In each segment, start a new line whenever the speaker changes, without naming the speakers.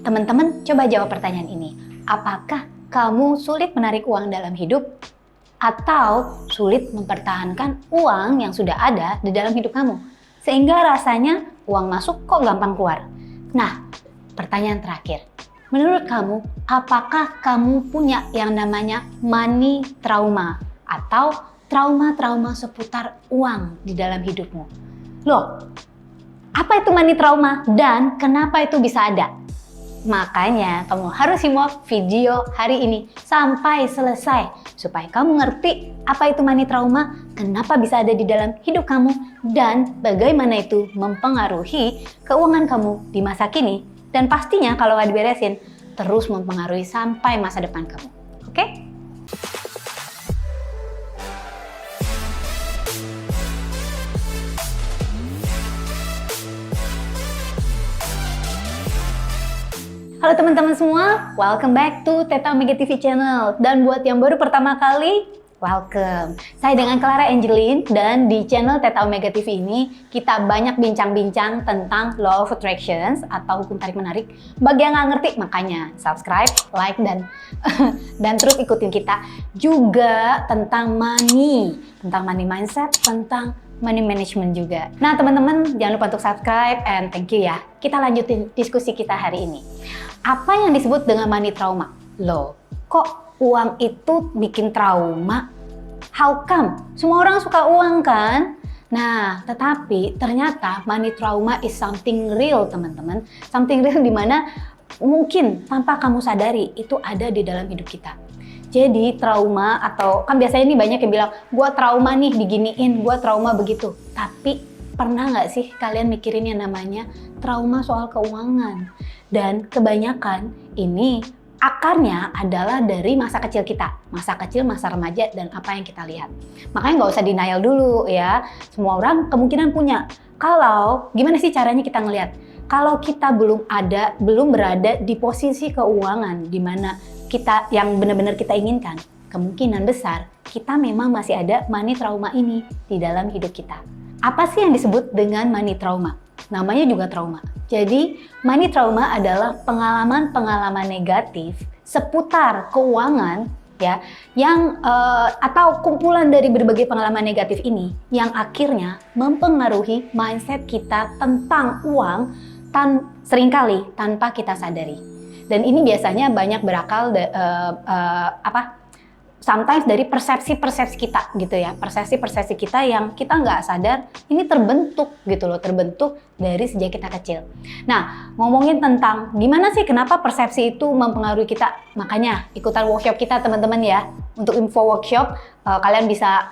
Teman-teman, coba jawab pertanyaan ini. Apakah kamu sulit menarik uang dalam hidup? Atau sulit mempertahankan uang yang sudah ada di dalam hidup kamu? Sehingga rasanya uang masuk kok gampang keluar. Nah, pertanyaan terakhir. Menurut kamu, apakah kamu punya yang namanya money trauma? Atau trauma-trauma seputar uang di dalam hidupmu? Loh, apa itu money trauma dan kenapa itu bisa ada? Makanya kamu harus simak video hari ini sampai selesai supaya kamu ngerti apa itu money trauma, kenapa bisa ada di dalam hidup kamu, dan bagaimana itu mempengaruhi keuangan kamu di masa kini, dan pastinya kalau nggak diberesin terus mempengaruhi sampai masa depan kamu. Oke? Halo teman-teman semua, welcome back to Theta Omega TV channel. Dan buat yang baru pertama kali, welcome. Saya dengan Clara Angeline, dan di channel Theta Omega TV ini kita banyak bincang-bincang tentang Law of Attractions atau hukum tarik-menarik. Bagi yang nggak ngerti, makanya subscribe, like, dan terus ikutin kita. Juga tentang money mindset, tentang money management juga. Nah teman-teman, jangan lupa untuk subscribe and thank you ya. Kita lanjutin diskusi kita hari ini. Apa yang disebut dengan money trauma? Loh, kok uang itu bikin trauma? How come? Semua orang suka uang kan? Nah, tetapi ternyata money trauma is something real teman-teman. Something real dimana mungkin tanpa kamu sadari itu ada di dalam hidup kita. Jadi trauma, atau kan biasanya ini banyak yang bilang, gua trauma nih diginiin, gua trauma begitu. Tapi pernah nggak sih kalian mikirin yang namanya trauma soal keuangan? Dan kebanyakan ini akarnya adalah dari masa kecil kita. Masa kecil, masa remaja, dan apa yang kita lihat. Makanya nggak usah denial dulu ya. Semua orang kemungkinan punya. Kalau, gimana sih caranya kita ngelihat? Kalau kita belum berada di posisi keuangan di mana kita yang benar-benar kita inginkan, kemungkinan besar kita memang masih ada money trauma ini di dalam hidup kita. Apa sih yang disebut dengan money trauma? Namanya juga trauma. Jadi money trauma adalah pengalaman-pengalaman negatif seputar keuangan ya, yang atau kumpulan dari berbagai pengalaman negatif ini yang akhirnya mempengaruhi mindset kita tentang uang seringkali tanpa kita sadari. Dan ini biasanya banyak berakal sometimes dari persepsi-persepsi kita gitu ya. Persepsi-persepsi kita yang kita nggak sadar ini terbentuk gitu loh, terbentuk dari sejak kita kecil. Nah, ngomongin tentang gimana sih kenapa persepsi itu mempengaruhi kita, makanya ikutan workshop kita teman-teman ya. Untuk info workshop, kalian bisa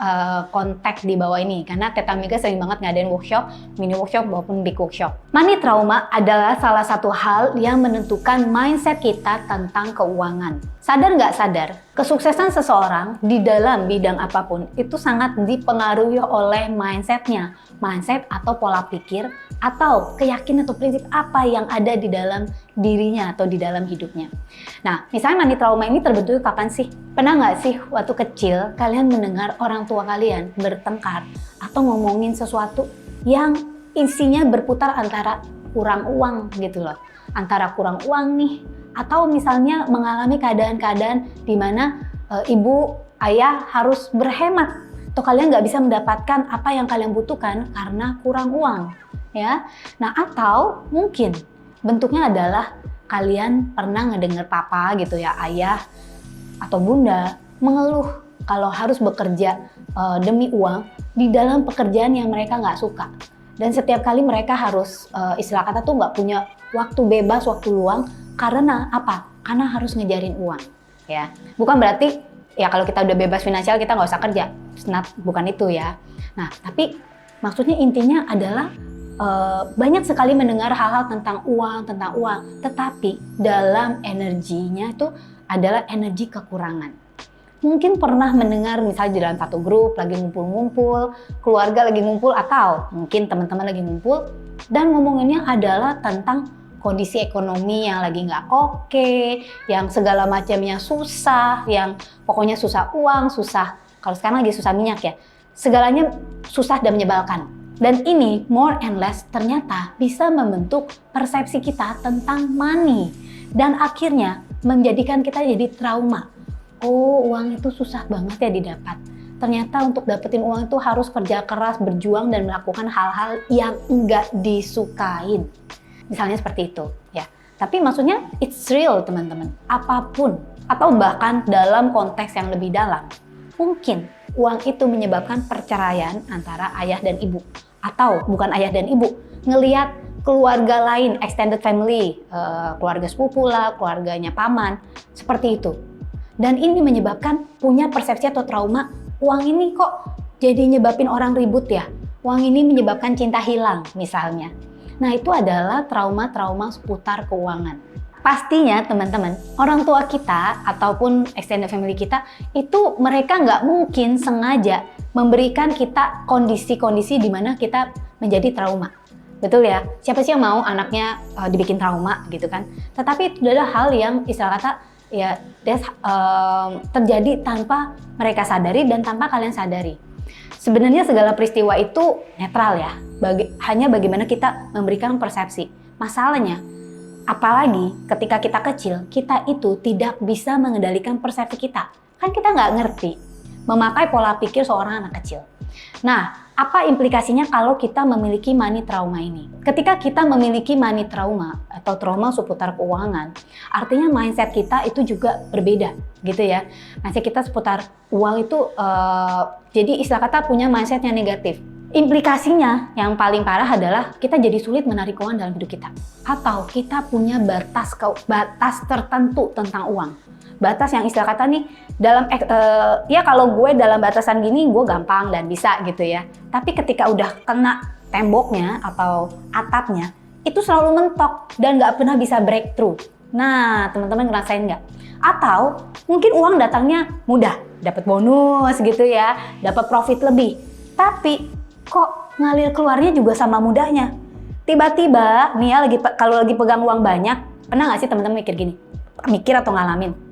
kontak di bawah ini, karena Theta Omega sering banget ngadain workshop, mini workshop maupun big workshop. Money trauma adalah salah satu hal yang menentukan mindset kita tentang keuangan. Sadar nggak sadar, kesuksesan seseorang di dalam bidang apapun itu sangat dipengaruhi oleh mindsetnya. Mindset atau pola pikir, atau keyakinan atau prinsip apa yang ada di dalam dirinya atau di dalam hidupnya. Nah, misalnya money trauma ini terbentuk kapan sih? Pernah nggak sih waktu kecil kalian mendengar orang tua kalian bertengkar atau ngomongin sesuatu yang isinya berputar antara kurang uang gitu loh. Antara kurang uang nih, atau misalnya mengalami keadaan-keadaan di mana ibu, ayah harus berhemat, atau kalian nggak bisa mendapatkan apa yang kalian butuhkan karena kurang uang, ya. Nah, atau mungkin bentuknya adalah kalian pernah ngedenger papa gitu ya, ayah atau bunda mengeluh kalau harus bekerja demi uang di dalam pekerjaan yang mereka nggak suka. Dan setiap kali mereka harus istilah kata tuh nggak punya waktu bebas, waktu luang, karena apa? Karena harus ngejarin uang, ya. Bukan berarti ya kalau kita udah bebas finansial kita nggak usah kerja, bukan itu ya. Nah, tapi maksudnya intinya adalah banyak sekali mendengar hal-hal tentang uang, tetapi dalam energinya itu adalah energi kekurangan. Mungkin pernah mendengar misalnya di dalam satu grup lagi ngumpul-ngumpul, keluarga lagi ngumpul, atau mungkin teman-teman lagi ngumpul dan ngomonginnya adalah tentang kondisi ekonomi yang lagi nggak oke, yang segala macamnya susah, yang pokoknya susah uang, susah, kalau sekarang lagi susah minyak ya, segalanya susah dan menyebalkan. Dan ini more and less ternyata bisa membentuk persepsi kita tentang money. dan akhirnya menjadikan kita jadi trauma. Oh, uang itu susah banget ya didapat. Ternyata untuk dapetin uang itu harus kerja keras, berjuang, dan melakukan hal-hal yang enggak disukain. Misalnya seperti itu, ya. Tapi maksudnya it's real, teman-teman. Apapun, atau bahkan dalam konteks yang lebih dalam, mungkin uang itu menyebabkan perceraian antara ayah dan ibu. Atau bukan ayah dan ibu, ngelihat keluarga lain, extended family, keluarga sepupu lah, keluarganya paman, seperti itu. Dan ini menyebabkan punya persepsi atau trauma, uang ini kok jadi nyebabin orang ribut ya? Uang ini menyebabkan cinta hilang misalnya. Nah, itu adalah trauma-trauma seputar keuangan. Pastinya teman-teman, orang tua kita ataupun extended family kita itu mereka nggak mungkin sengaja memberikan kita kondisi-kondisi di mana kita menjadi trauma. Betul ya? Siapa sih yang mau anaknya dibikin trauma gitu kan? Tetapi itu adalah hal yang istilah kata ya terjadi tanpa mereka sadari dan tanpa kalian sadari. Sebenarnya segala peristiwa itu netral ya, hanya bagaimana kita memberikan persepsi. Masalahnya, apalagi ketika kita kecil, kita itu tidak bisa mengendalikan persepsi kita. Kan kita nggak ngerti memakai pola pikir seorang anak kecil. Nah, apa implikasinya kalau kita memiliki money trauma ini? Ketika kita memiliki money trauma atau trauma seputar keuangan, artinya mindset kita itu juga berbeda, gitu ya. Mindset kita seputar uang itu, jadi istilah kata punya mindset yang negatif. Implikasinya yang paling parah adalah kita jadi sulit menarik uang dalam hidup kita. Atau kita punya batas tertentu tentang uang. Batas yang istilah kata nih, dalam ya kalau gue dalam batasan gini gue gampang dan bisa gitu ya. Tapi ketika udah kena temboknya atau atapnya, itu selalu mentok dan nggak pernah bisa breakthrough. Nah, teman-teman ngerasain nggak? Atau mungkin uang datangnya mudah, dapat bonus gitu ya, dapat profit lebih. Tapi kok ngalir keluarnya juga sama mudahnya. Tiba-tiba nih ya, kalau lagi pegang uang banyak, pernah nggak sih teman-teman mikir gini? Mikir atau ngalamin?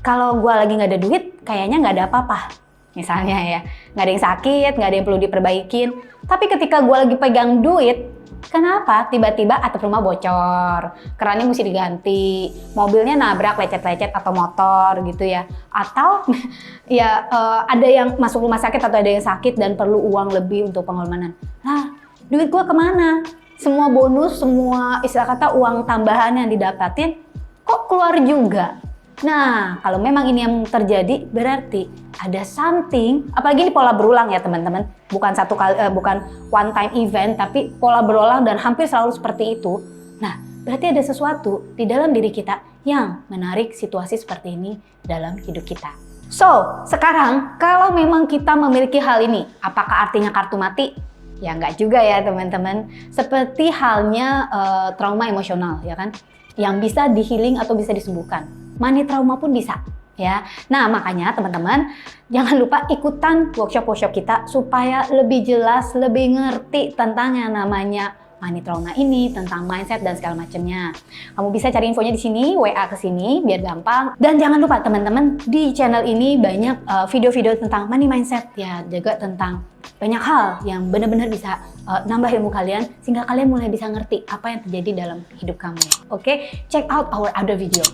Kalau gue lagi nggak ada duit, kayaknya nggak ada apa-apa. Misalnya ya, nggak ada yang sakit, nggak ada yang perlu diperbaikin. Tapi ketika gue lagi pegang duit, kenapa tiba-tiba atap rumah bocor, kerannya mesti diganti, mobilnya nabrak lecet-lecet atau motor gitu ya. Atau ya ada yang masuk rumah sakit atau ada yang sakit dan perlu uang lebih untuk pengorbanan. Nah, duit gue kemana? Semua bonus, semua istilah kata uang tambahan yang didapatin, kok keluar juga? Nah, kalau memang ini yang terjadi, berarti ada something, apalagi ini pola berulang ya teman-teman, bukan bukan one time event, tapi pola berulang dan hampir selalu seperti itu. Nah, berarti ada sesuatu di dalam diri kita yang menarik situasi seperti ini dalam hidup kita. So, sekarang kalau memang kita memiliki hal ini, apakah artinya kartu mati? Ya enggak juga ya teman-teman. Seperti halnya trauma emosional ya kan, yang bisa di-healing atau bisa disembuhkan. Money trauma pun bisa ya. Nah, makanya teman-teman jangan lupa ikutan workshop-workshop kita supaya lebih jelas, lebih ngerti tentang yang namanya money trauma ini, tentang mindset dan segala macamnya. Kamu bisa cari infonya di sini, WA ke sini biar gampang. Dan jangan lupa teman-teman, di channel ini banyak video-video tentang money mindset ya, juga tentang banyak hal yang benar-benar bisa nambah ilmu kalian sehingga kalian mulai bisa ngerti apa yang terjadi dalam hidup kamu. Oke, check out our other video.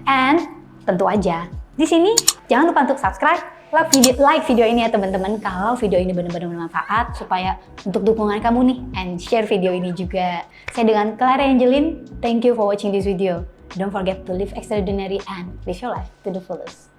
And tentu aja di sini jangan lupa untuk subscribe, like video ini ya teman-teman kalau video ini benar-benar bermanfaat, supaya untuk dukungan kamu nih, and share video ini juga. Saya dengan Clara Angeline, thank you for watching this video. Don't forget to live extraordinary and live your life to the fullest.